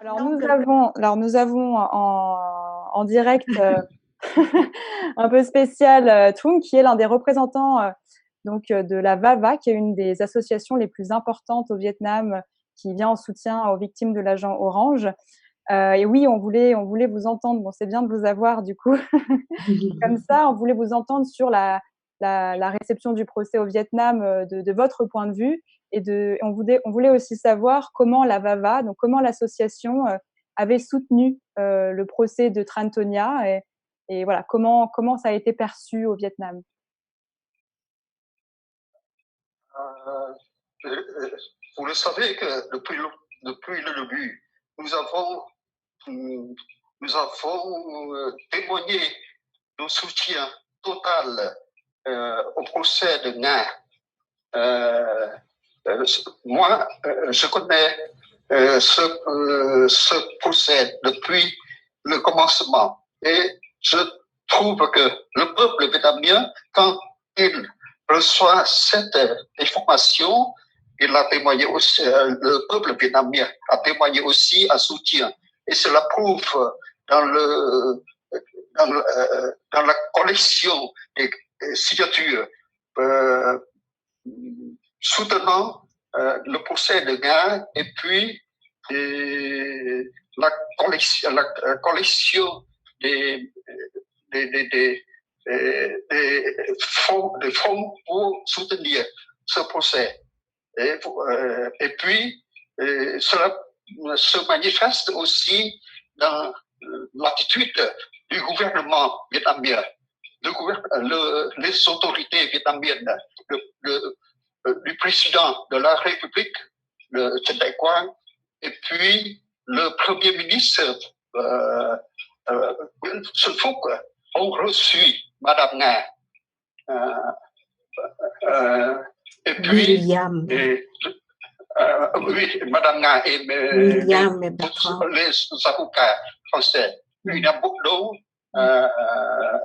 Nous avons en direct un peu spécial Trung, qui est l'un des représentants de la VAVA, qui est une des associations les plus importantes au Vietnam, qui vient en soutien aux victimes de l'agent orange. Et oui, on voulait vous entendre. Bon, c'est bien de vous avoir du coup. Comme ça, on voulait vous entendre sur la réception du procès au Vietnam de votre point de vue. Et on voulait aussi savoir comment la VAVA, donc comment l'association avait soutenu le procès de Tran Tonia et voilà, comment ça a été perçu au Vietnam. Vous le savez que depuis le début, nous avons témoigné notre soutien total au procès de Nga. Moi, je connais ce procès depuis le commencement et je trouve que le peuple vietnamien, quand il reçoit cette information, il a témoigné aussi, le peuple vietnamien a témoigné aussi un soutien. Et cela prouve dans la collection des signatures soutenant le procès de Nga et puis la collection des fonds pour soutenir ce procès. Et puis, cela se manifeste aussi dans l'attitude du gouvernement vietnamien, les autorités vietnamiennes, du président de la République, Trần Đại Quang, et puis le Premier ministre Nguyễn Xuân Phúc ont reçu Madame Nga. Et puis, oui, Madame Nga et les avocats français, William Bourdeau,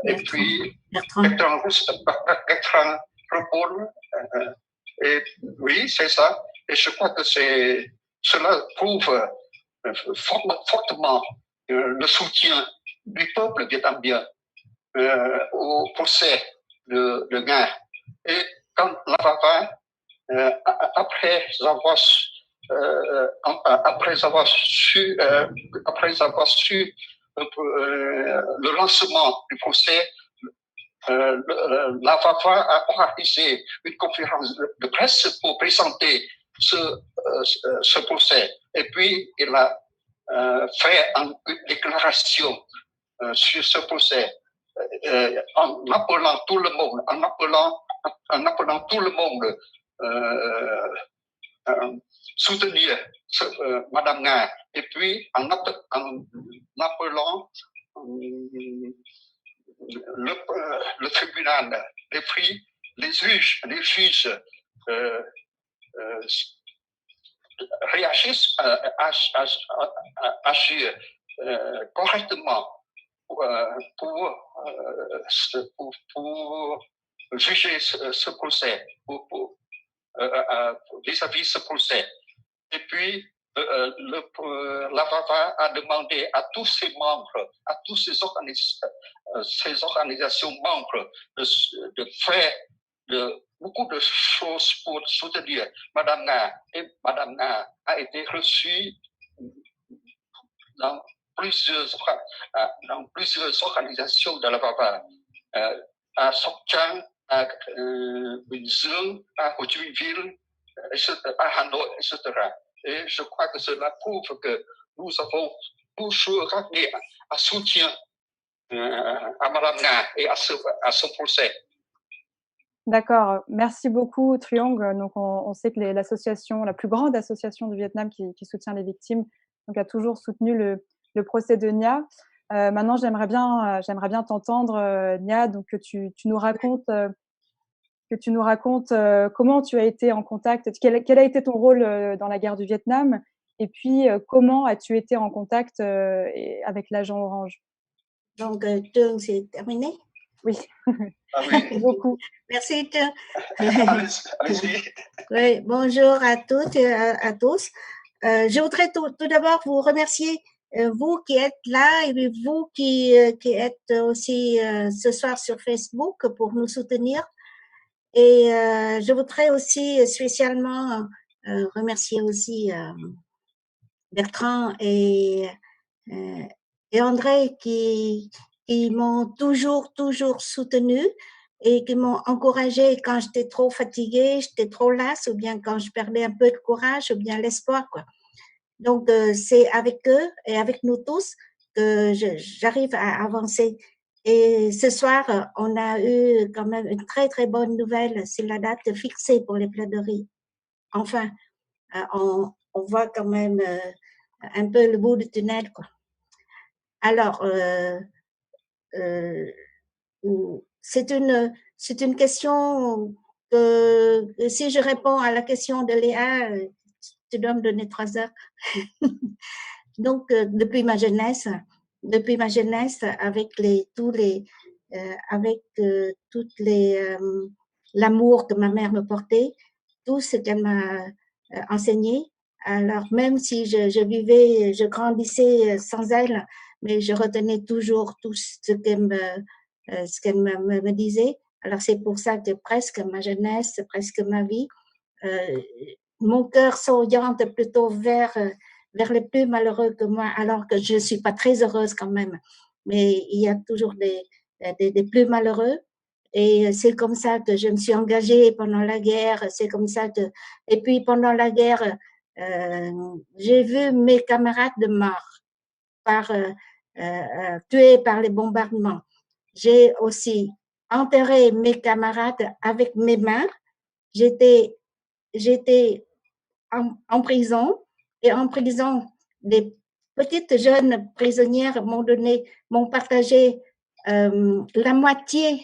et puis Bertrand Repol. Et oui, c'est ça. Et je crois que cela prouve fortement le soutien du peuple vietnamien au procès de Nga. Et quand la VAVA, après avoir su le lancement du procès, la VAVA a organisé une conférence de presse pour présenter ce procès. Et puis, il a fait une déclaration sur ce procès en appelant tout le monde, soutenir Madame Nga, et puis en appelant le tribunal, les juges réagissent agir correctement pour juger ce procès, vis-à-vis ce procès. Et puis, la VAVA a demandé à tous ses membres, à toutes ces organisations membres de faire beaucoup de choses pour soutenir Madame Nga. Et Madame Nga a été reçue dans plusieurs organisations de la VAVA, à Sóc Trăng, à Bình Dương, à Hồ Chí Minh Ville, à Hanoi, etc. Et je crois que cela prouve que nous avons toujours ramené un soutien à Madame Nga et à son procès. D'accord, merci beaucoup Truong. Donc on sait que l'association, la plus grande association du Vietnam qui soutient les victimes, donc a toujours soutenu le procès de Nha. Maintenant, j'aimerais bien t'entendre, Nha, donc que tu nous racontes comment tu as été en contact, quel a été ton rôle dans la guerre du Vietnam, et puis comment as-tu été en contact avec l'agent orange. Donc, Trương, c'est terminé? Oui. Ah oui. Merci beaucoup. Merci, Trương. Allez-y. Oui, bonjour à toutes et à tous. Je voudrais tout d'abord vous remercier, vous qui êtes là et vous qui êtes aussi ce soir sur Facebook pour nous soutenir. Et je voudrais aussi spécialement remercier aussi Bertrand et André qui m'ont toujours soutenu et qui m'ont encouragé quand j'étais trop fatiguée, j'étais trop lasse, ou bien quand je perdais un peu de courage, ou bien l'espoir, quoi. Donc, c'est avec eux et avec nous tous que j'arrive à avancer. Et ce soir, on a eu quand même une très, très bonne nouvelle. C'est la date fixée pour les plaidoiries. Enfin, on voit quand même un peu le bout du tunnel, quoi. Alors, c'est une question que si je réponds à la question de Léa, tu dois me donner 3 heures. Donc, depuis ma jeunesse, avec l'amour que ma mère me portait, tout ce qu'elle m'a enseigné. Alors, même si je grandissais sans elle, mais je retenais toujours tout ce qu'elle me disait. Alors, c'est pour ça que presque ma jeunesse, presque ma vie, mon cœur s'oriente plutôt vers les plus malheureux que moi, alors que je ne suis pas très heureuse quand même. Mais il y a toujours des plus malheureux. Et c'est comme ça que je me suis engagée pendant la guerre. C'est comme ça que. Et puis pendant la guerre, j'ai vu mes camarades de mort tués par les bombardements. J'ai aussi enterré mes camarades avec mes mains. J'étais en prison, et en prison, des petites jeunes prisonnières m'ont partagé la moitié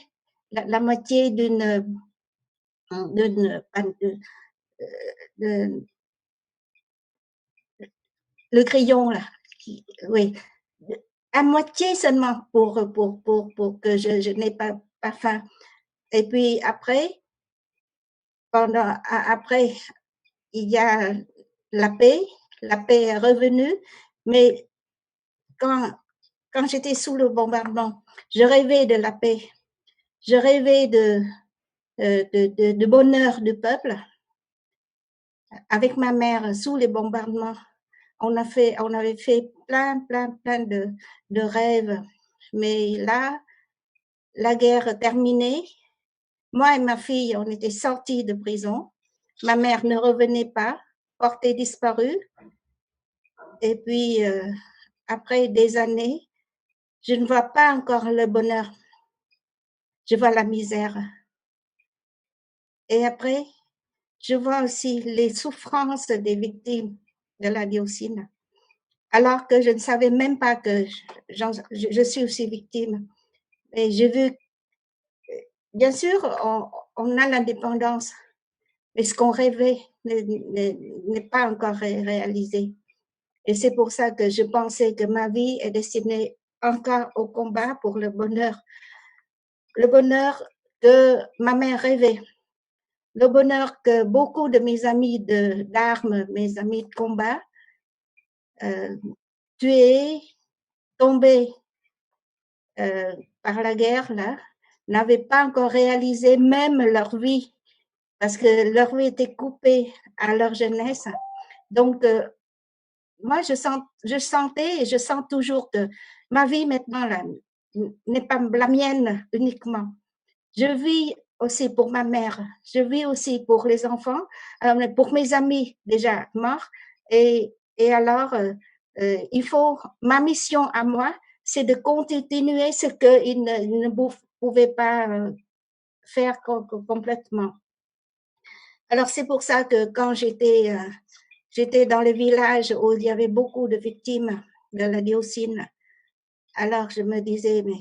le crayon là, oui, à moitié seulement pour que je n'ai pas faim. Et puis après, il y a la paix est revenue, mais quand j'étais sous le bombardement, je rêvais de la paix, je rêvais de bonheur du peuple. Avec ma mère, sous les bombardements, on avait fait plein de rêves, mais là, la guerre terminée, moi et ma fille, on était sortis de prison, ma mère ne revenait pas, portée disparue, et puis après des années, je ne vois pas encore le bonheur, je vois la misère. Et après, je vois aussi les souffrances des victimes de la dioxine, alors que je ne savais même pas que je suis aussi victime. Et j'ai vu, bien sûr, on a l'indépendance, mais ce qu'on rêvait n'est pas encore réalisé. Et c'est pour ça que je pensais que ma vie est destinée encore au combat pour le bonheur que ma mère rêvait, le bonheur que beaucoup de mes amis d'armes, mes amis de combat, tués, tombés par la guerre, là, n'avaient pas encore réalisé même leur vie, parce que leur vie était coupée à leur jeunesse. Donc, moi, je sentais et je sens toujours que ma vie maintenant là n'est pas la mienne uniquement. Je vis aussi pour ma mère, je vis aussi pour les enfants, pour mes amis déjà morts. Et alors, il faut, ma mission à moi, c'est de continuer ce qu'ils ne pouvaient pas faire complètement. Alors, c'est pour ça que quand j'étais dans le village où il y avait beaucoup de victimes de la dioxine, alors je me disais, mais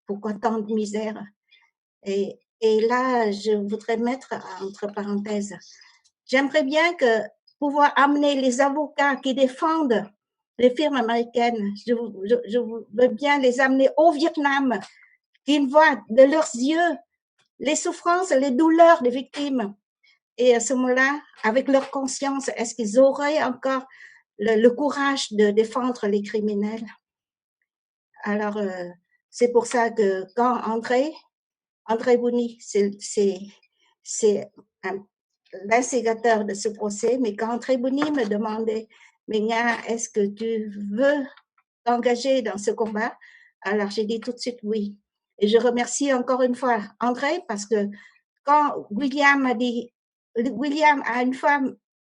pourquoi tant de misère? Et là, je voudrais mettre entre parenthèses, j'aimerais bien pouvoir amener les avocats qui défendent les firmes américaines, je veux bien les amener au Vietnam, qu'ils voient de leurs yeux les souffrances, les douleurs des victimes. Et à ce moment-là, avec leur conscience, est-ce qu'ils auraient encore le courage de défendre les criminels. Alors, c'est pour ça que quand André Bouni, c'est l'instigateur de ce procès, mais quand André Bouni me demandait, mais Nia, est-ce que tu veux t'engager dans ce combat? Alors, j'ai dit tout de suite oui. Et je remercie encore une fois André parce que quand William a une fois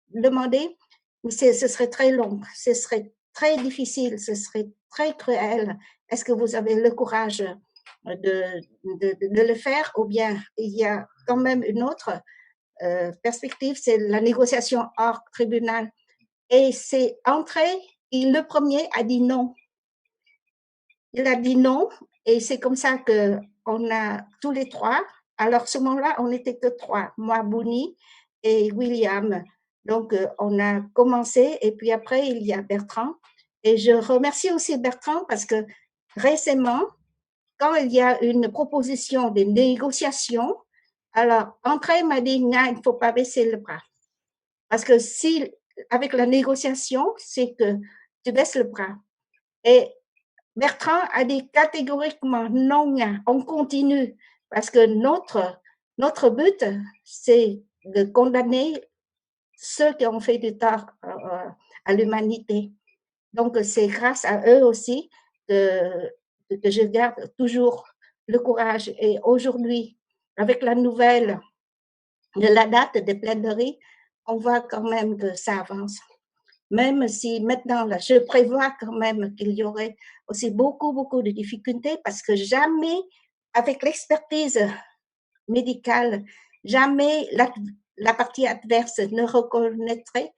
demandé, mais ce serait très long, ce serait très difficile, ce serait très cruel. Est-ce que vous avez le courage de le faire, ou bien il y a quand même une autre perspective, c'est la négociation hors tribunal. Et c'est André, le premier a dit non. Il a dit non, et c'est comme ça qu'on a tous les trois. Alors, ce moment-là, on n'était que trois, moi, Bouni et William. Donc, on a commencé, et puis après, il y a Bertrand. Et je remercie aussi Bertrand parce que récemment, quand il y a une proposition de négociation, alors, André m'a dit, il ne faut pas baisser le bras. Parce que si, avec la négociation, c'est que tu baisses le bras. Et Bertrand a dit catégoriquement non, on continue, parce que notre but, c'est de condamner ceux qui ont fait du tort à l'humanité. Donc, c'est grâce à eux aussi que je garde toujours le courage. Et aujourd'hui, avec la nouvelle de la date des plaidoiries, on voit quand même que ça avance. Même si maintenant, là, je prévois quand même qu'il y aurait aussi beaucoup de difficultés parce que jamais, avec l'expertise médicale, jamais la partie adverse ne reconnaîtrait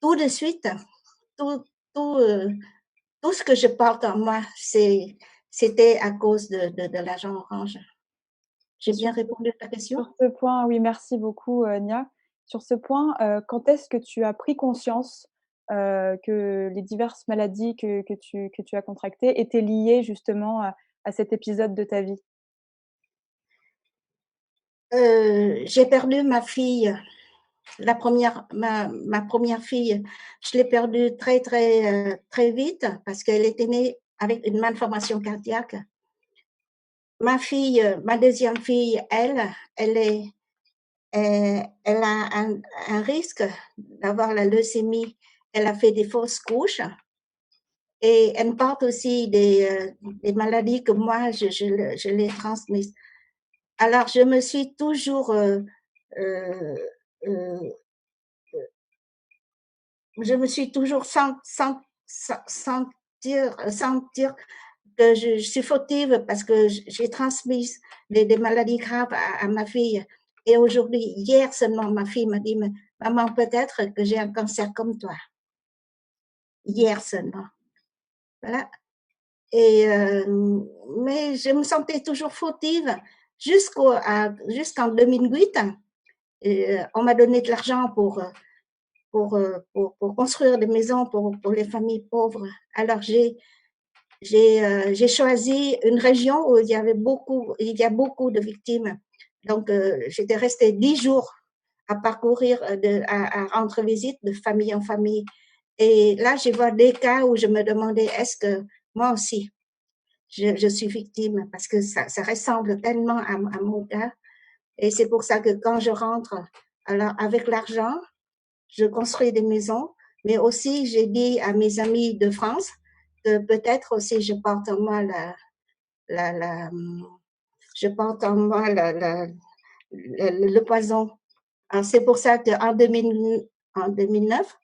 tout de suite tout, tout ce que je porte en moi, c'était à cause de l'agent orange. J'ai bien répondu à ta question? Sur ce point, oui, merci beaucoup, Nia. Sur ce point, quand est-ce que tu as pris conscience, que les diverses maladies que tu as contractées étaient liées justement à cet épisode de ta vie? J'ai perdu ma fille, ma première fille, je l'ai perdue très vite parce qu'elle était née avec une malformation cardiaque. Ma fille, ma deuxième fille, elle a un risque d'avoir la leucémie. Elle a fait des fausses couches et elle porte aussi des maladies que moi, je les transmises. Alors, je me suis toujours sentir que je suis fautive parce que j'ai transmis des maladies graves à ma fille. Et aujourd'hui, hier seulement, ma fille m'a dit, maman, peut-être que j'ai un cancer comme toi. Hier seulement. Voilà. Et, mais je me sentais toujours fautive jusqu'en 2008. On m'a donné de l'argent pour construire des maisons pour les familles pauvres. Alors, j'ai choisi une région où il y a beaucoup de victimes. Donc, j'étais restée 10 jours à parcourir, à rendre visite de famille en famille. Et là, je vois des cas où je me demandais, est-ce que moi aussi, je suis victime? Parce que ça ressemble tellement à mon cas. Et c'est pour ça que quand je rentre, alors avec l'argent, je construis des maisons, mais aussi j'ai dit à mes amis de France que peut-être aussi je porte en moi le poison. Alors c'est pour ça qu'en 2009,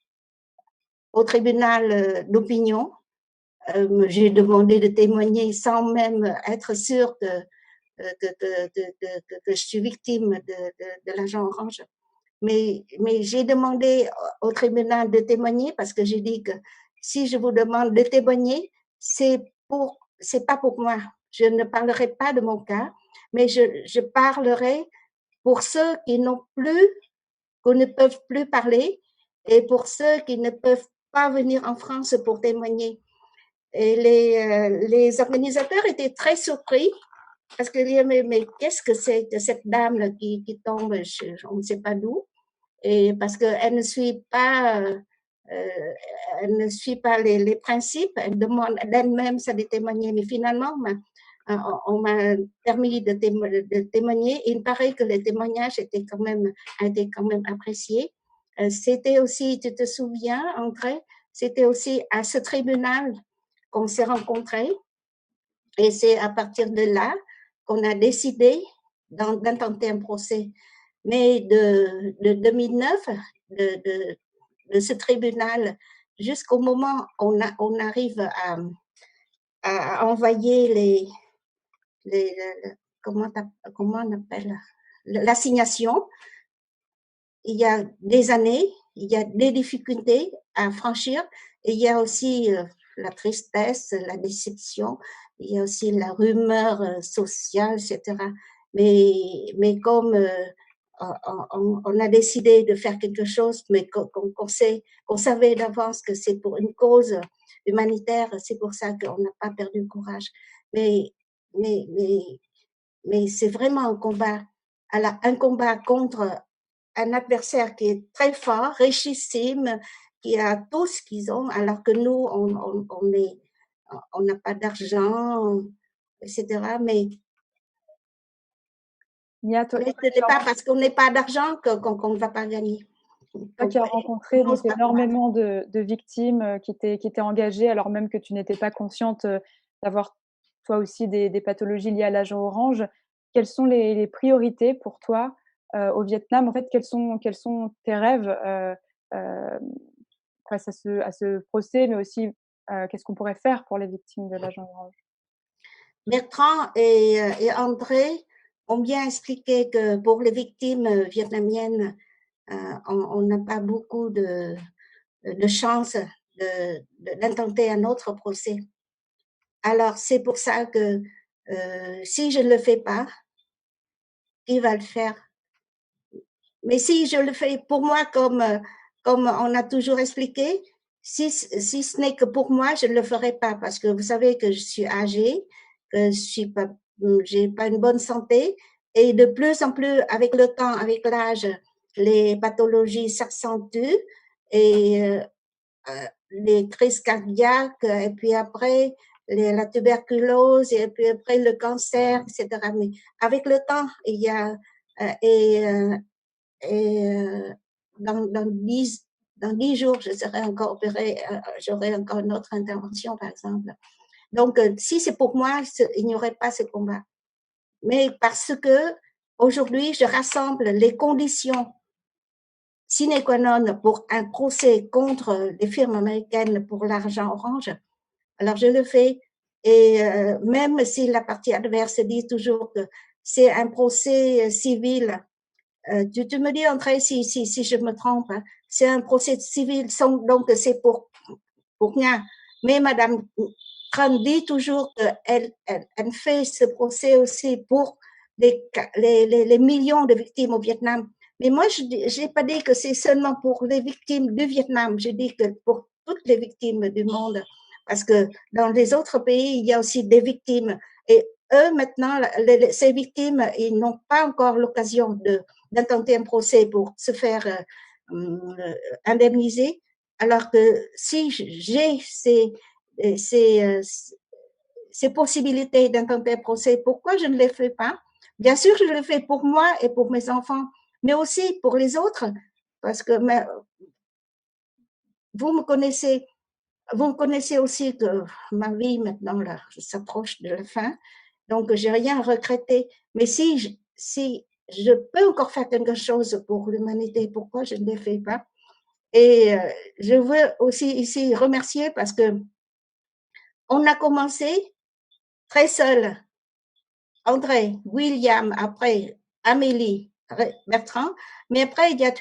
au tribunal d'opinion, j'ai demandé de témoigner sans même être sûre que je suis victime de l'agent orange. Mais j'ai demandé au tribunal de témoigner parce que j'ai dit que si je vous demande de témoigner, c'est pas pour moi. Je ne parlerai pas de mon cas, mais je parlerai pour ceux qui ne peuvent plus parler et pour ceux qui ne peuvent pas venir en France pour témoigner. Et les organisateurs étaient très surpris parce que mais qu'est-ce que c'est que cette dame qui tombe, on ne sait pas d'où. Et parce qu'elle ne suit pas elle ne suit pas les principes, elle demande d'elle-même ça de témoigner, mais finalement, on m'a permis de témoigner. Il paraît que le témoignage a été quand même apprécié. C'était aussi, tu te souviens, André, c'était aussi à ce tribunal qu'on s'est rencontrés, et c'est à partir de là qu'on a décidé d'intenter un procès. Mais de 2009, de ce tribunal jusqu'au moment où on arrive à envoyer comment on appelle l'assignation, il y a des années, il y a des difficultés à franchir, et il y a aussi la tristesse, la déception, il y a aussi la rumeur sociale, etc. Mais comme on a décidé de faire quelque chose, mais qu'on savait d'avance que c'est pour une cause humanitaire, c'est pour ça qu'on n'a pas perdu le courage. Mais, mais, mais, mais c'est vraiment un combat contre un adversaire qui est très fort, richissime, qui a tout ce qu'ils ont, alors que nous, on n'a pas d'argent, etc. Mais ce n'est pas parce qu'on n'a pas d'argent qu'on ne va pas gagner. Toi qui as rencontré donc énormément de victimes qui étaient engagées, alors même que tu n'étais pas consciente d'avoir toi aussi des pathologies liées à l'agent orange, quelles sont les priorités pour toi au Vietnam? En fait, quels sont tes rêves face à ce procès, mais aussi qu'est-ce qu'on pourrait faire pour les victimes de l'agent orange? Bertrand et André ont bien expliqué que pour les victimes vietnamiennes, on n'a pas beaucoup de chance d'intenter un autre procès. Alors, c'est pour ça que si je ne le fais pas, qui va le faire? Mais si je le fais pour moi, comme on a toujours expliqué, si ce n'est que pour moi, je ne le ferai pas, parce que vous savez que je suis âgée, que j'ai pas une bonne santé, et de plus en plus, avec le temps, avec l'âge, les pathologies s'accentuent, et les crises cardiaques, et puis après la tuberculose, et puis après le cancer, etc. Mais avec le temps, il y a dans 10 jours, je serai encore opérée, j'aurai encore une autre intervention, par exemple. Donc, si c'est pour moi, il n'y aurait pas ce combat. Mais parce que aujourd'hui, je rassemble les conditions sine qua non pour un procès contre les firmes américaines pour l'argent orange, alors je le fais. Et même si la partie adverse dit toujours que c'est un procès civil, tu me dis, André, si je me trompe, hein, c'est un procès civil, donc c'est pour rien. Mais Madame Trump dit toujours qu'elle fait ce procès aussi pour les millions de victimes au Vietnam. Mais moi, je n'ai pas dit que c'est seulement pour les victimes du Vietnam, je dis que pour toutes les victimes du monde, parce que dans les autres pays, il y a aussi des victimes. Et eux, maintenant, ces victimes, ils n'ont pas encore l'occasion d'intenter un procès pour se faire indemniser, alors que si j'ai ces possibilités d'intenter un procès, pourquoi je ne les fais pas? Bien sûr, je le fais pour moi et pour mes enfants, mais aussi pour les autres, parce que vous me connaissez aussi que ma vie maintenant là, s'approche de la fin, donc j'ai rien à regretter. Mais si je peux encore faire quelque chose pour l'humanité, pourquoi je ne le fais pas? Et je veux aussi ici remercier parce que on a commencé très seul. André, William, après Amélie, Bertrand, mais après il y a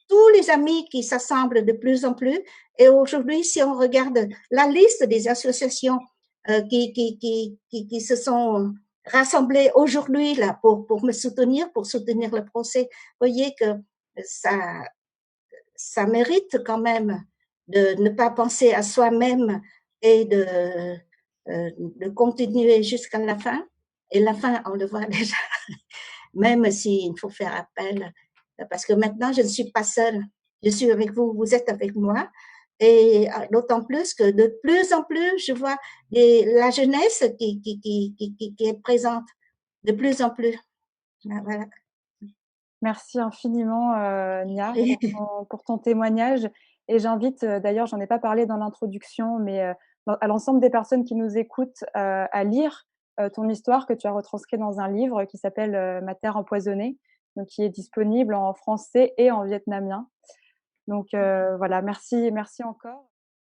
tous les amis qui s'assemblent de plus en plus. Et aujourd'hui, si on regarde la liste des associations qui se sont rassemblées aujourd'hui là pour me soutenir, pour soutenir le procès, vous voyez que ça mérite quand même de ne pas penser à soi-même et de continuer jusqu'à la fin. Et la fin, on le voit déjà, même s'il faut faire appel, parce que maintenant, je ne suis pas seule. je suis avec vous, vous êtes avec moi. Et d'autant plus que de plus en plus, je vois la jeunesse qui est présente de plus en plus. Voilà. Merci infiniment, Nia, pour ton témoignage et j'invite, d'ailleurs, j'en ai pas parlé dans l'introduction, mais à l'ensemble des personnes qui nous écoutent, à lire, ton histoire que tu as retranscrite dans un livre qui s'appelle, «Ma terre empoisonnée», donc qui est disponible en français et en vietnamien. Donc voilà, merci encore.